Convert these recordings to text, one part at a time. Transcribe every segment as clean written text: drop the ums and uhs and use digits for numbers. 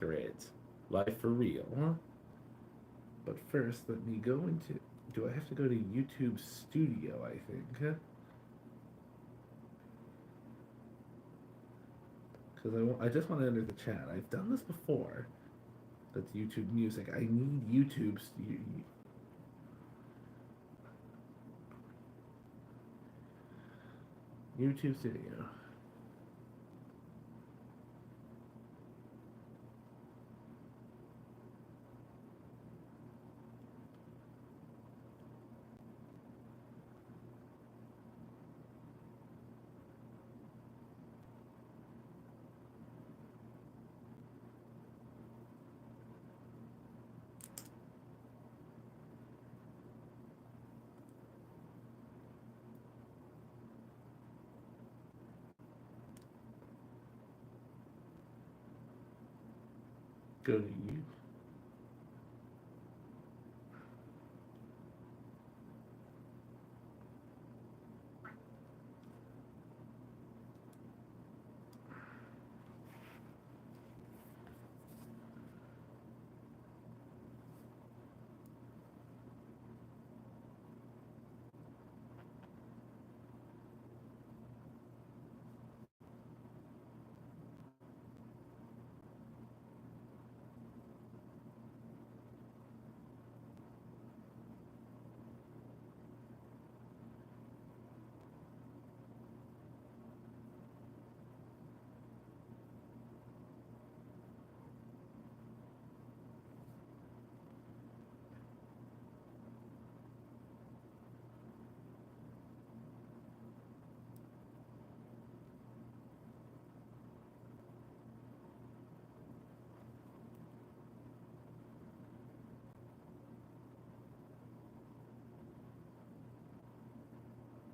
Threads. Life for real, huh? But first, let me go into. Do I have to go to YouTube Studio? I think. Because I just want to enter the chat. I've done this before. That's YouTube Music. I need YouTube Studio. Go to you.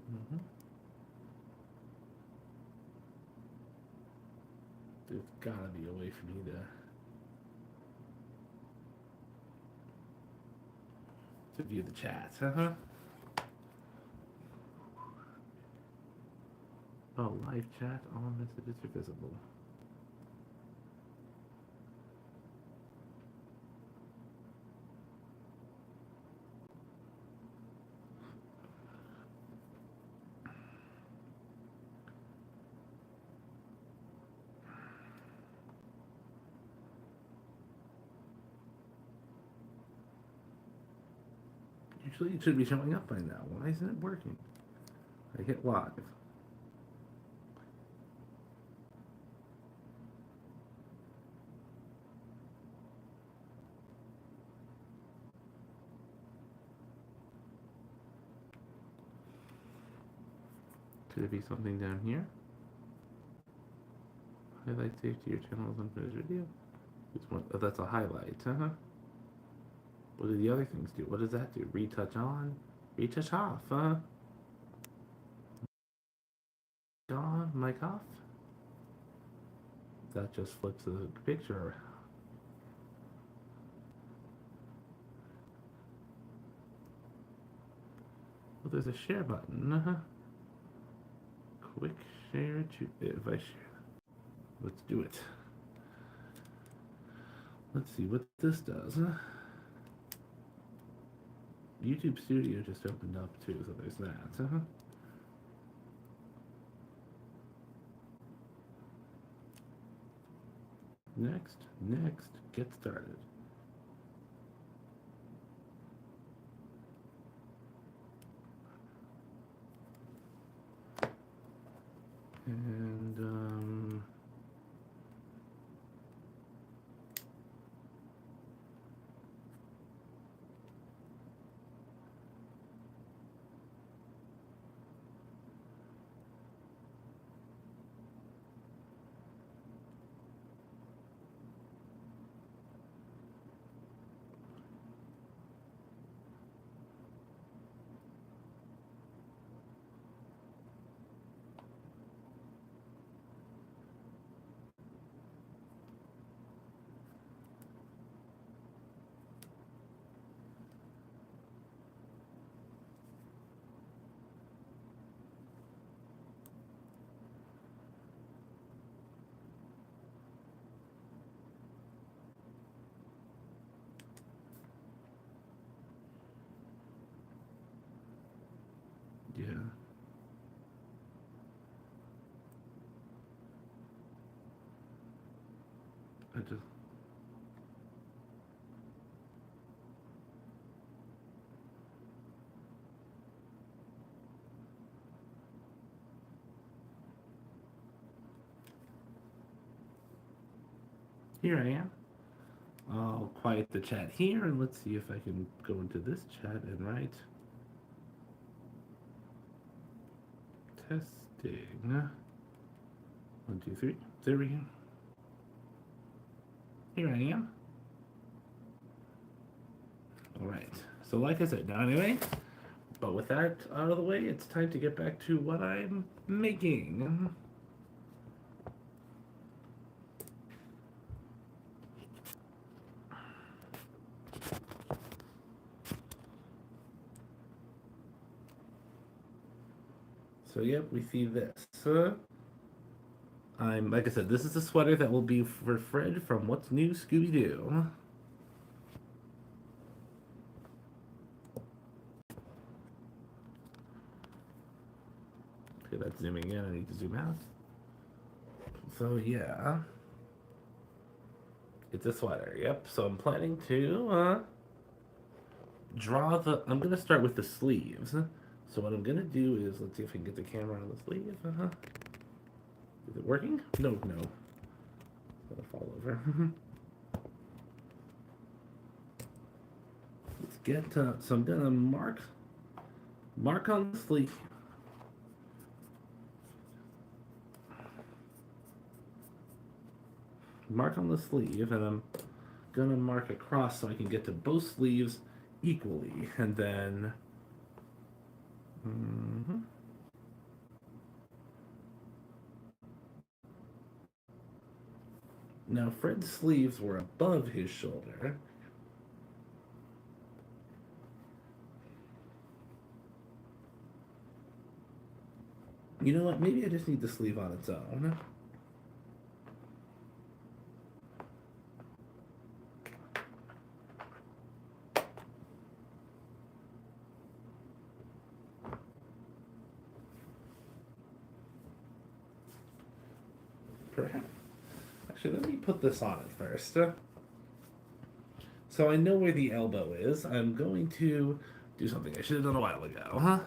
Mm-hmm. There's gotta be a way for me to view the chats. Oh, live chat. All messages are visible. Usually it should be showing up by now. Why isn't it working? I hit live. Could it be something down here? Highlight save to your channel's unfinished video. Oh, that's a highlight. What do the other things do? What does that do? Retouch on, retouch off. On, mic off. That just flips the picture. Well, there's a share button. Quick share to if I share. Let's do it. Let's see what this does. YouTube Studio just opened up too, so there's that. Next, get started. And I just. Here I am. I'll quiet the chat here and let's see if I can go into this chat and write testing. 1, 2, 3. There we go. Here I am. All right. So like I said, now anyway, but with that out of the way, it's time to get back to what I'm making. So yep, we see this. I'm like I said, this is the sweater that will be for Fred from What's New Scooby-Doo. Okay, that's zooming in. I need to zoom out. So yeah, it's a sweater. Yep. So I'm planning to draw the. I'm gonna start with the sleeves. So what I'm gonna do is let's see if I can get the camera on the sleeve. Is it working? No, no. It's gonna fall over. Let's get. So I'm gonna mark on the sleeve. Mark on the sleeve, and I'm gonna mark across so I can get to both sleeves equally, and then. Now Fred's sleeves were above his shoulder. You know what? Maybe I just need the sleeve on its own. Perhaps. Actually, let me put this on it first. So I know where the elbow is. I'm going to do something I should have done a while ago, huh?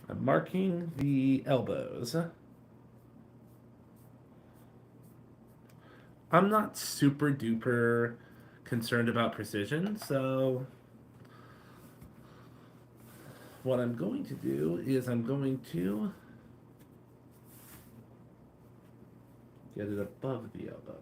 I'm marking the elbows. I'm not super duper concerned about precision, so what I'm going to do is I'm going to get it above the elbow.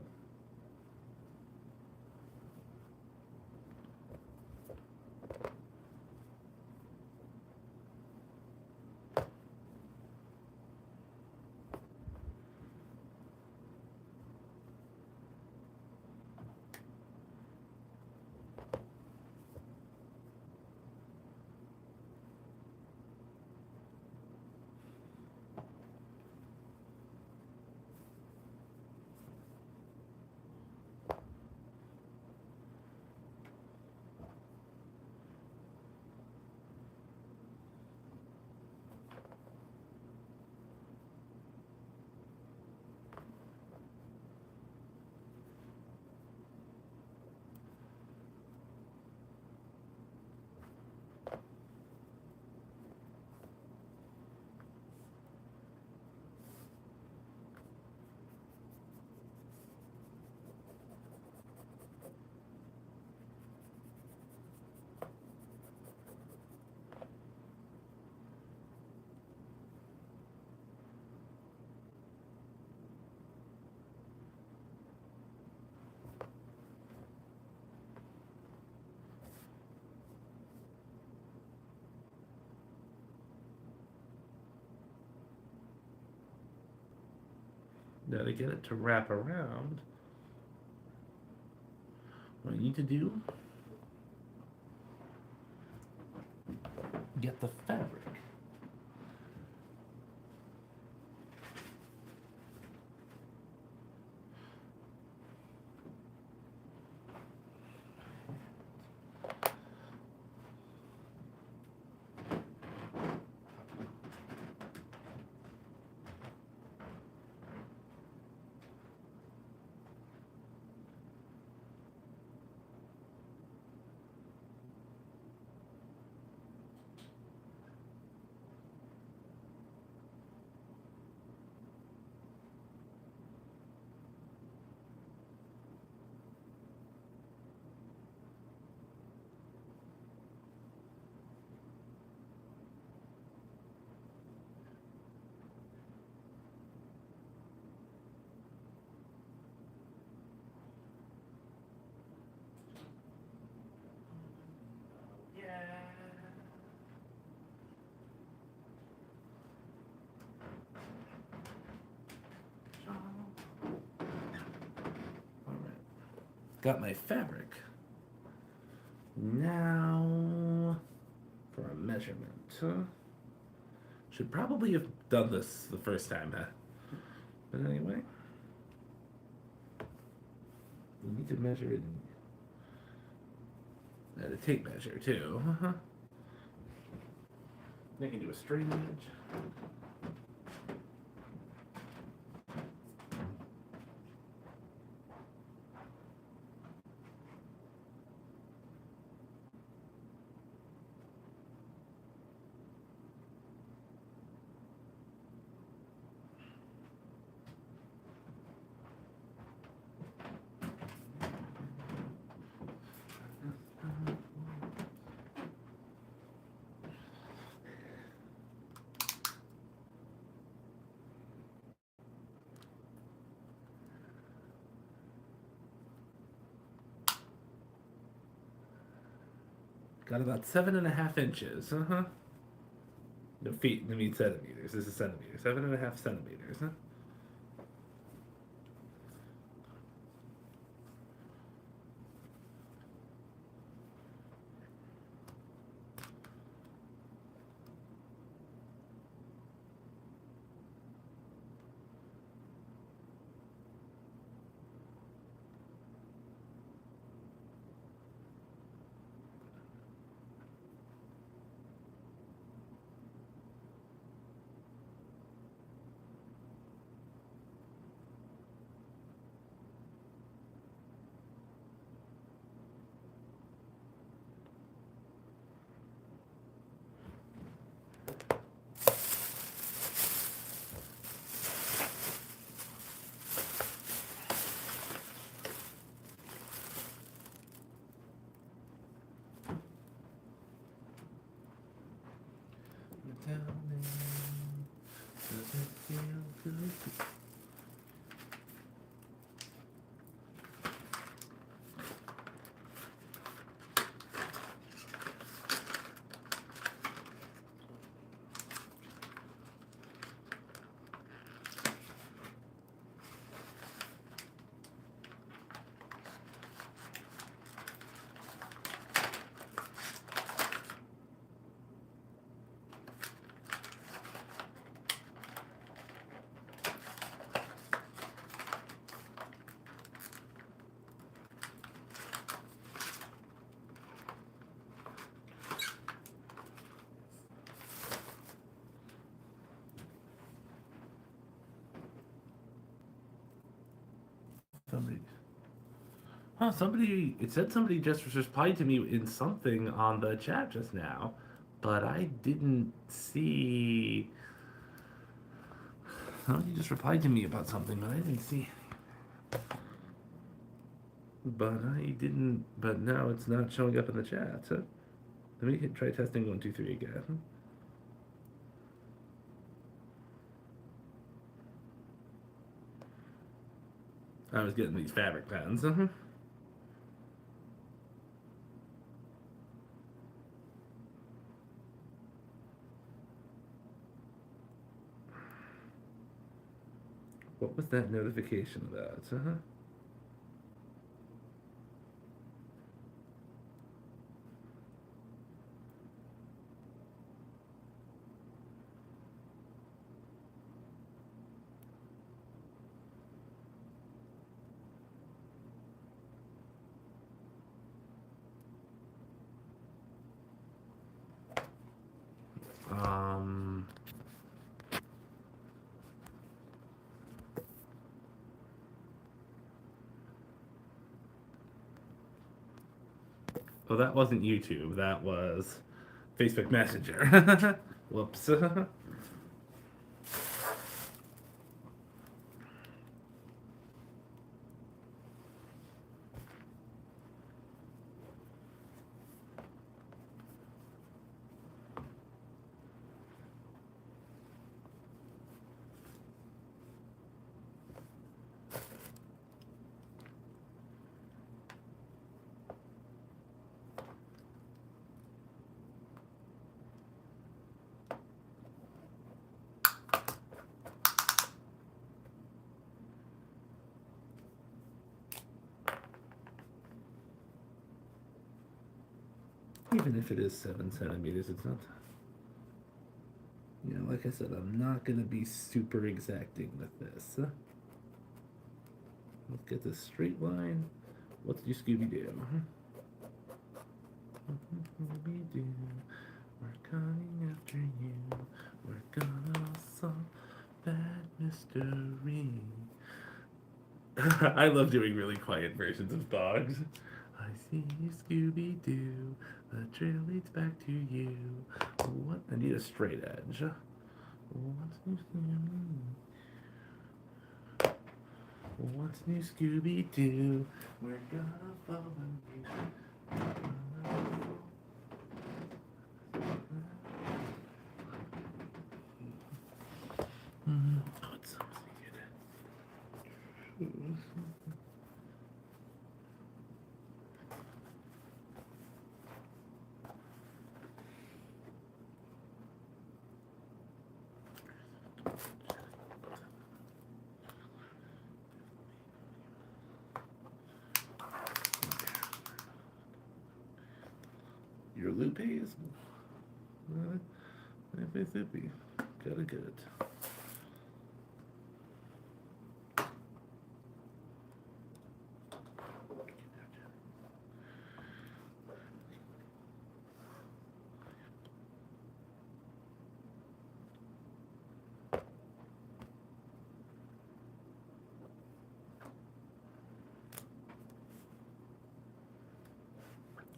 Now to get it to wrap around, what I need to do, get the fabric. Got my fabric. Now for a measurement. Should probably have done this the first time, huh? But anyway, we need to measure it at a tape measure too. I can do a straight edge. Got about 7.5 inches. No feet, I mean centimeters. This is centimeters. 7.5 centimeters. Down there, does it feel good? Somebody. Huh, somebody. It said somebody just replied to me in something on the chat just now, but I didn't see. Somebody just replied to me about something, but I didn't see. But I didn't. But now it's not showing up in the chat. Let me try testing 1, 2, 3 again. I was getting these fabric pens. What was that notification about? Um. Oh, that wasn't YouTube. That was Facebook Messenger. Whoops. Even if it is 7 centimeters, it's not. You know, like I said, I'm not gonna be super exacting with this. Let's get this straight line. Let's do Scooby-Doo. Scooby-Doo, we're coming after you. We're gonna solve that mystery. I love doing really quiet versions of dogs. I see you, Scooby-Doo. The trail leads back to you. What? I need a straight edge. What's new, Scooby? What's new, Scooby-Doo? We're gonna follow you. Oh, it's so good. Your Lupe is zippy. Gotta get it.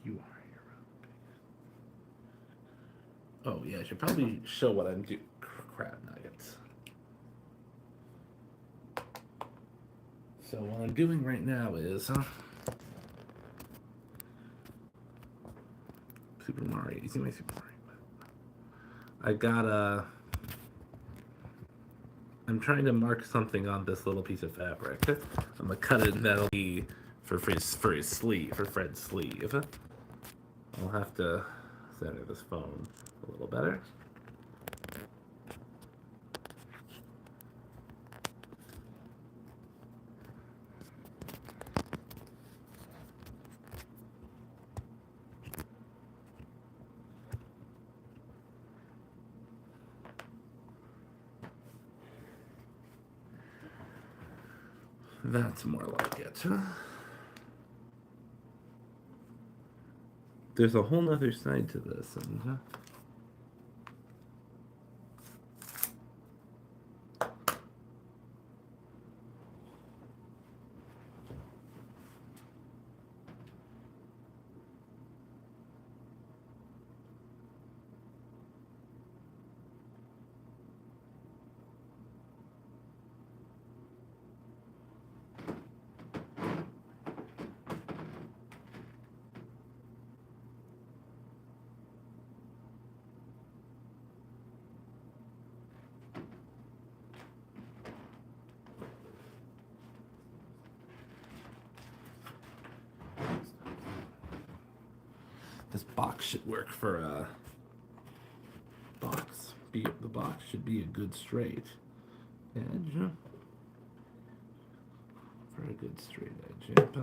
You are a hero. Oh yeah, I should probably show what I'm doing. Crab nuggets. So what I'm doing right now is Super Mario. You see my Super Mario? I got I'm trying to mark something on this little piece of fabric. I'm gonna cut it, and that'll be for his sleeve, for Fred's sleeve. I'll have to center this phone a little better. That's more like it. There's a whole nother side to this, and this box should work for a box. The box should be a good straight edge for a good straight edge. Yep.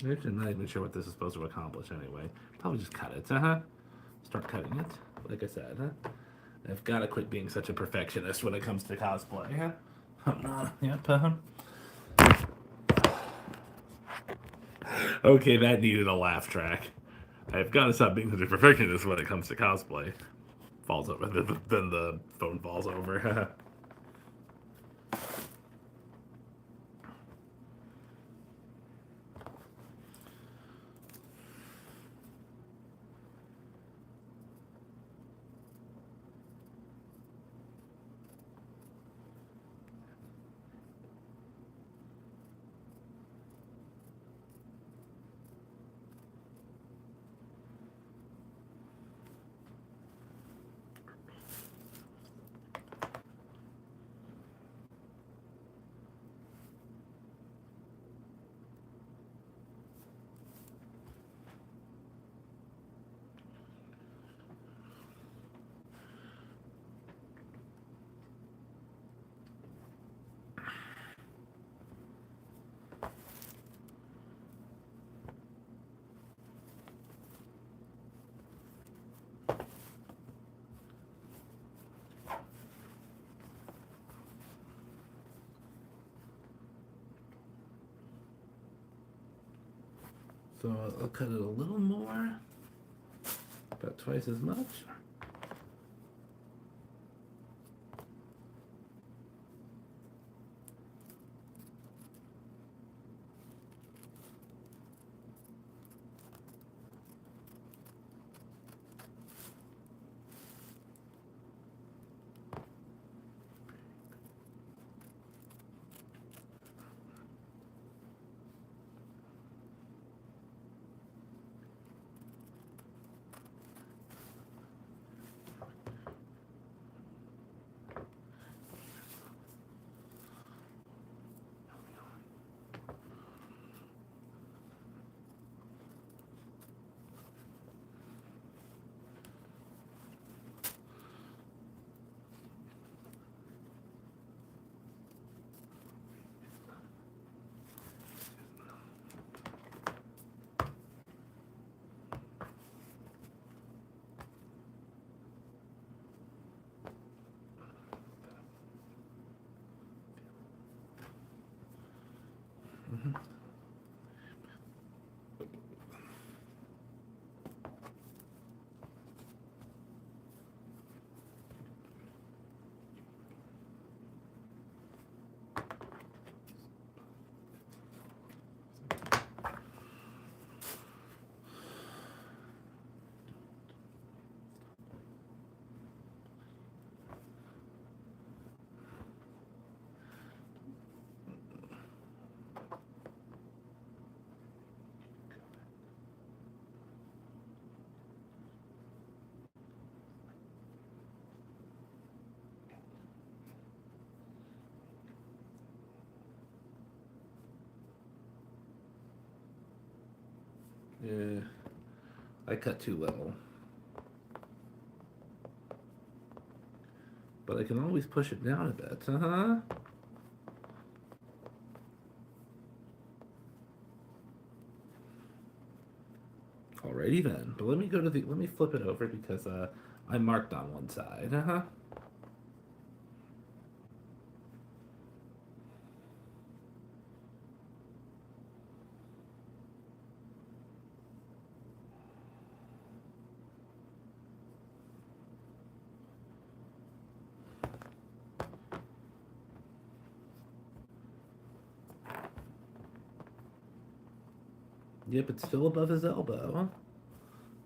I'm actually not even sure what this is supposed to accomplish anyway. Probably just cut it. Start cutting it. Like I said, I've got to quit being such a perfectionist when it comes to cosplay. I'm not. Yep. Okay, that needed a laugh track. I've got to stop being such a perfectionist when it comes to cosplay. Falls over. Then the phone falls over. So I'll cut it a little more, about twice as much. Yeah, I cut too little. But I can always push it down a bit. Alrighty then. But let me flip it over because I marked on one side. Yep, it's still above his elbow.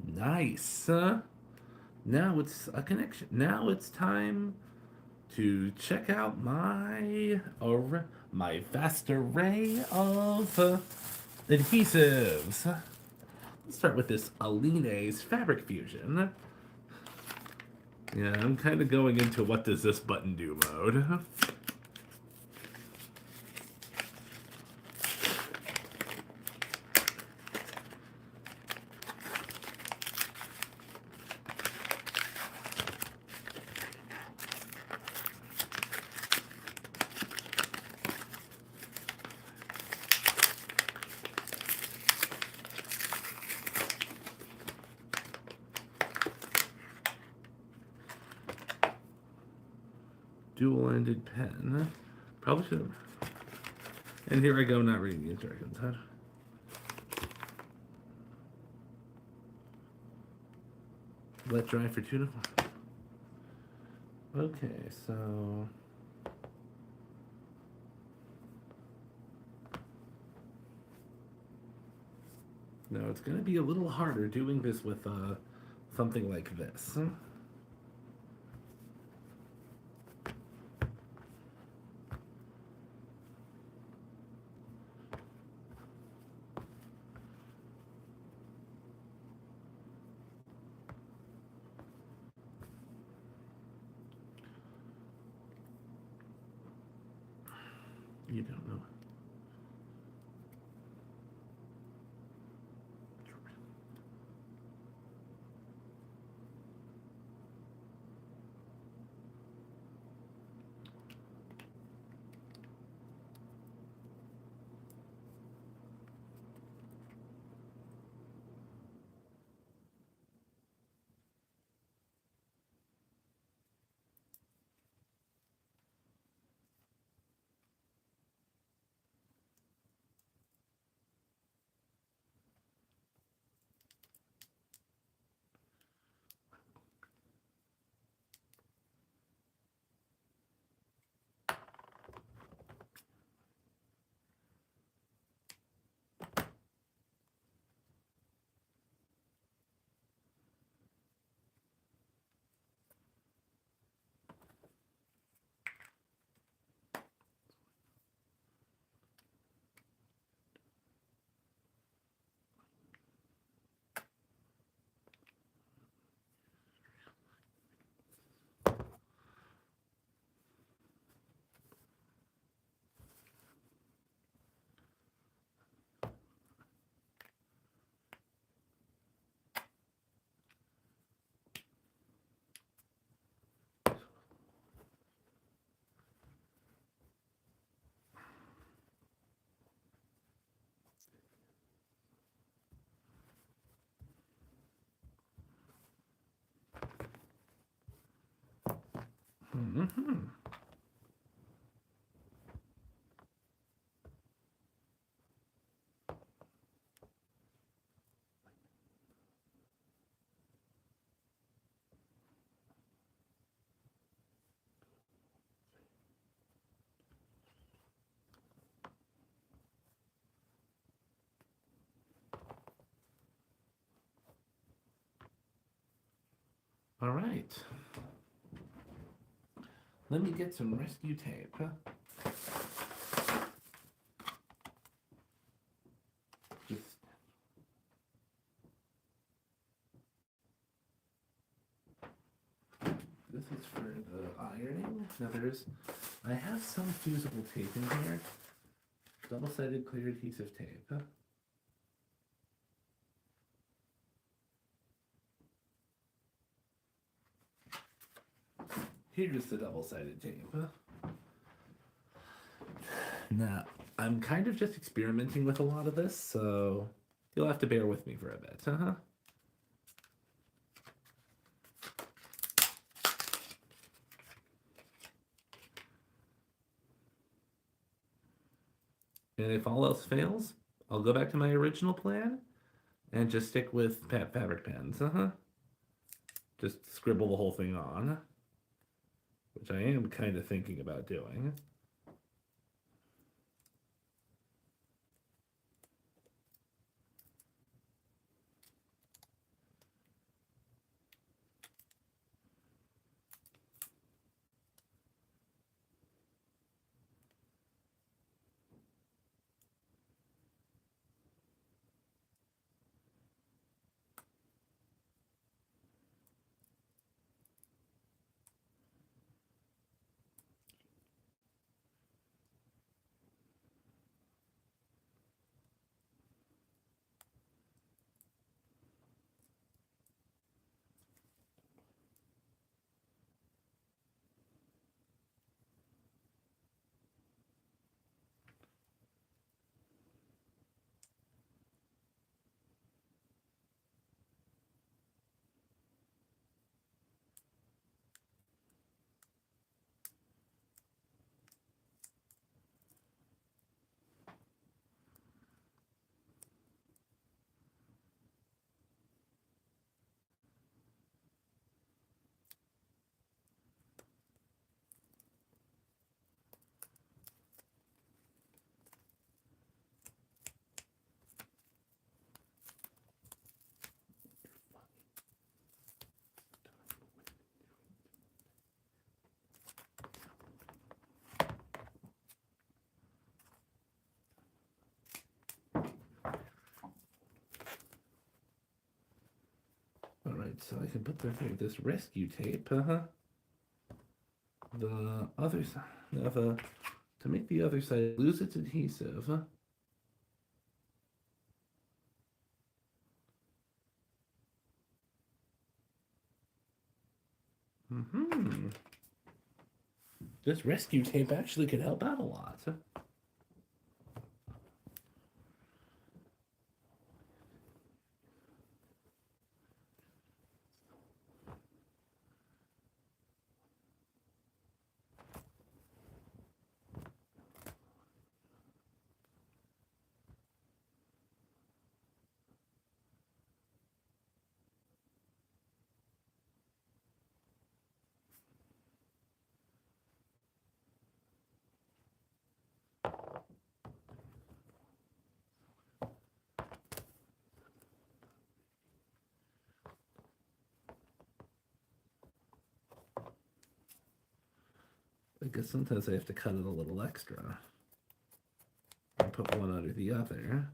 Nice. Now it's a connection. Now it's time to check out my vast array of adhesives. Let's start with this Aline's Fabric Fusion. Yeah, I'm kind of going into what does this button do mode. Dual-ended pen. Probably should have. And here I go, not reading the instructions. Huh? Let dry for 2 to 4. Okay, so now it's going to be a little harder doing this with something like this. You don't know. Mm-hmm. All right. Let me get some rescue tape. Just this is for the ironing. Now I have some fusible tape in here. Double-sided clear adhesive tape. Here's the double-sided tape. Now, I'm kind of just experimenting with a lot of this, so you'll have to bear with me for a bit. And if all else fails, I'll go back to my original plan and just stick with fabric pens. Just scribble the whole thing on, which I am kind of thinking about doing. Alright, so I can put this rescue tape. The other side. Now, to make the other side lose its adhesive. This rescue tape actually could help out a lot. I guess sometimes I have to cut it a little extra. And put one under the other.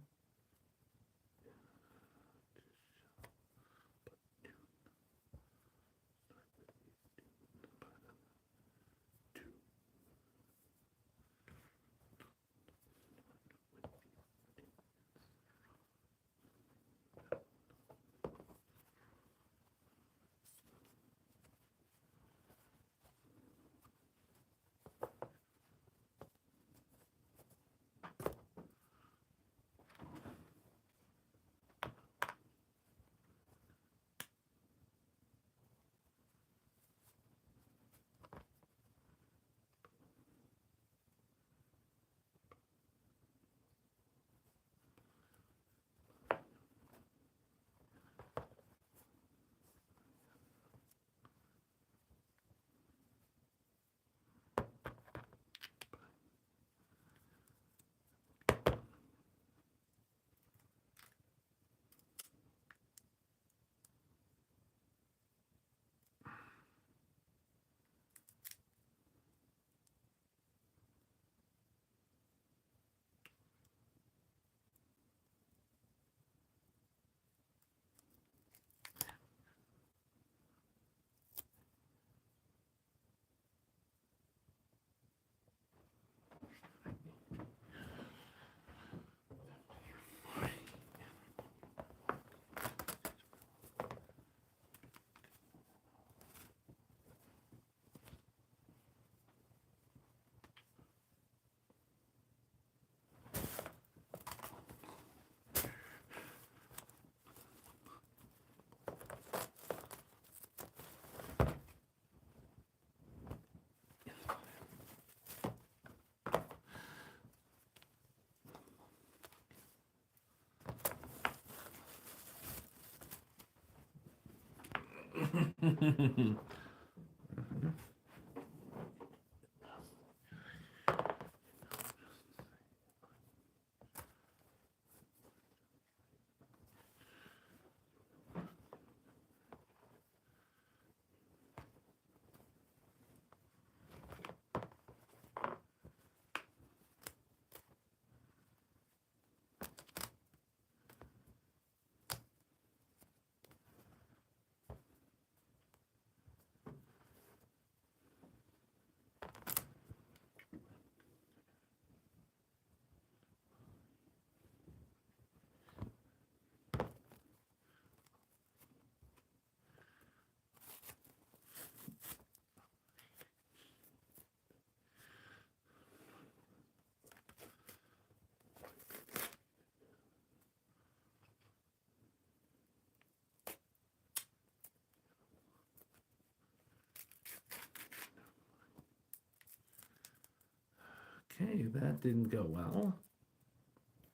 Okay, that didn't go well.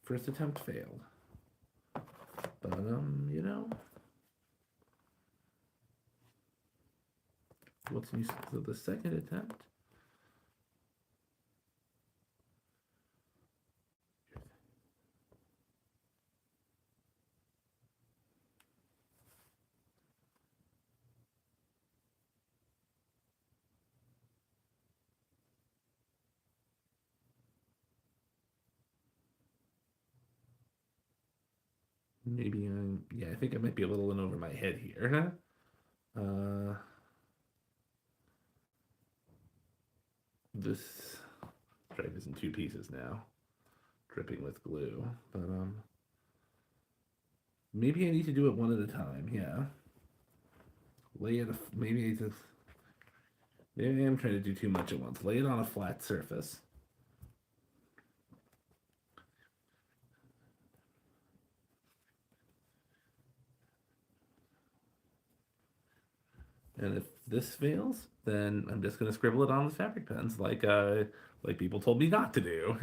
First attempt failed. But, you know, what's new? So the second attempt. Maybe yeah, I think I might be a little in over my head here. This stripe is in two pieces now, dripping with glue. But maybe I need to do it one at a time. Yeah, lay it. Maybe I just maybe I'm trying to do too much at once. Lay it on a flat surface. And if this fails, then I'm just gonna scribble it on with fabric pens, like people told me not to do.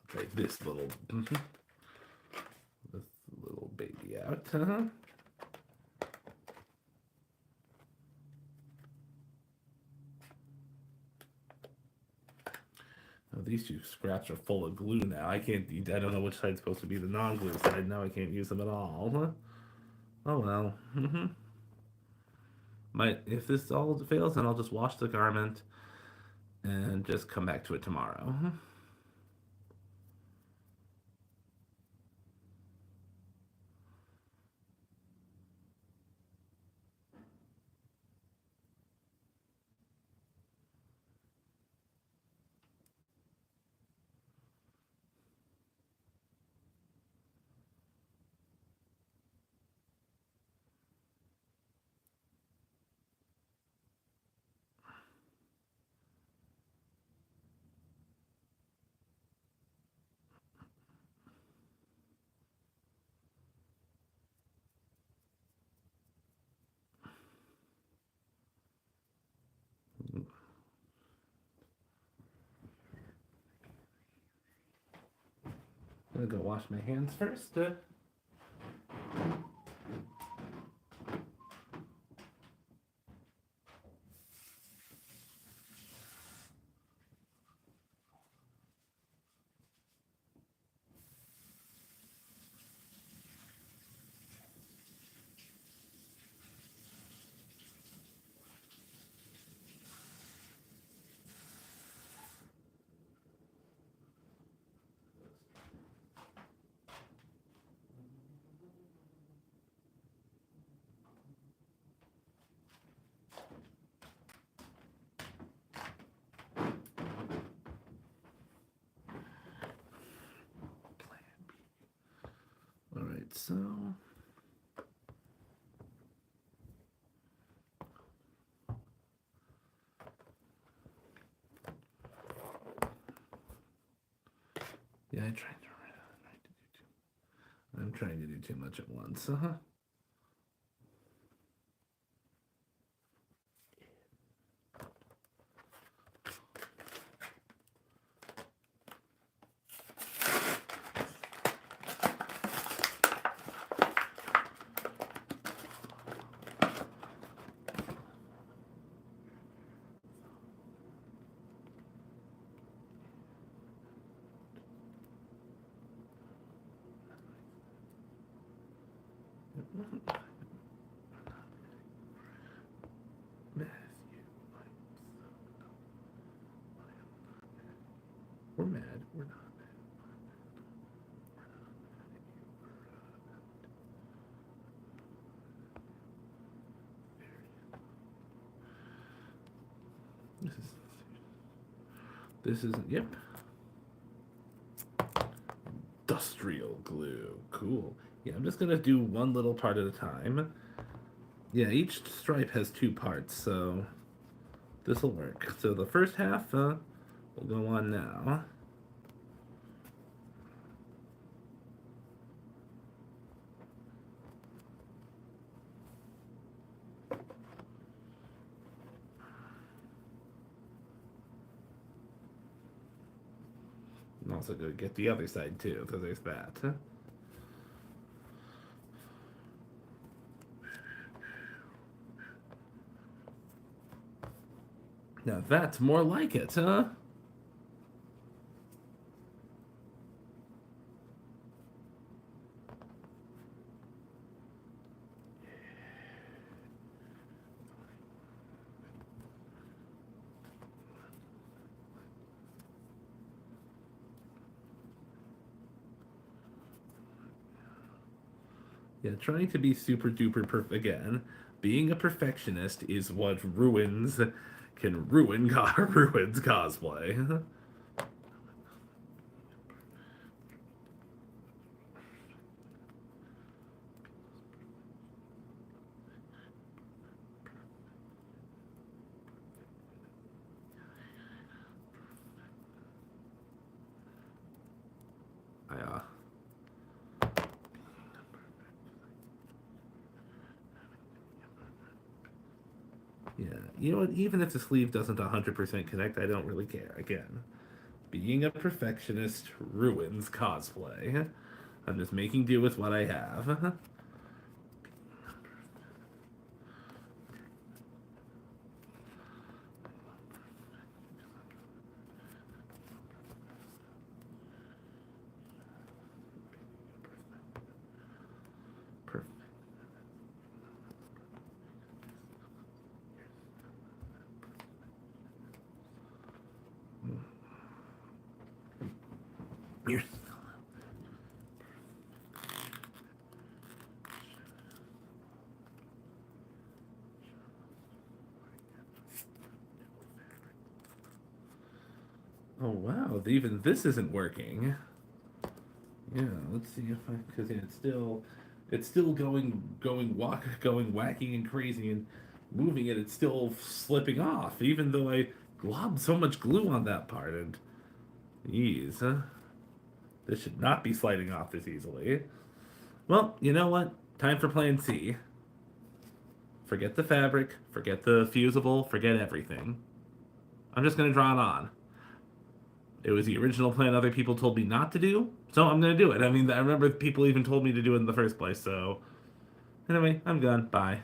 Try this little baby out. Oh, these two scraps are full of glue now. I can't. I don't know which side's supposed to be the non-glue side. Now I can't use them at all. Oh well. If this all fails, then I'll just wash the garment and just come back to it tomorrow. I'm gonna go wash my hands first. Alright, so... Yeah, I'm trying to do too much at once. We're mad. We're not. This isn't. Yep. Industrial glue. Cool. Yeah, I'm just gonna do one little part at a time. Yeah, each stripe has two parts, so this will work. So the first half will go on now. I'm also going to get the other side too, because there's that. Now that's more like it, huh? Yeah, trying to be super duper perfect again. Being a perfectionist is what ruins cosplay. I Yeah, you know what? Even if the sleeve doesn't 100% connect, I don't really care. Again, being a perfectionist ruins cosplay. I'm just making do with what I have. Perfect. You're Oh wow, even this isn't working. Yeah, let's see if I because yeah, it's still going wacky and crazy and moving it. It's still slipping off, even though I globbed so much glue on that part. And geez, this should not be sliding off this easily. Well, you know what? Time for Plan C. Forget the fabric, forget the fusible, forget everything. I'm just gonna draw it on. It was the original plan other people told me not to do, so I'm gonna do it. I mean, I remember people even told me to do it in the first place, so... Anyway, I'm done. Bye.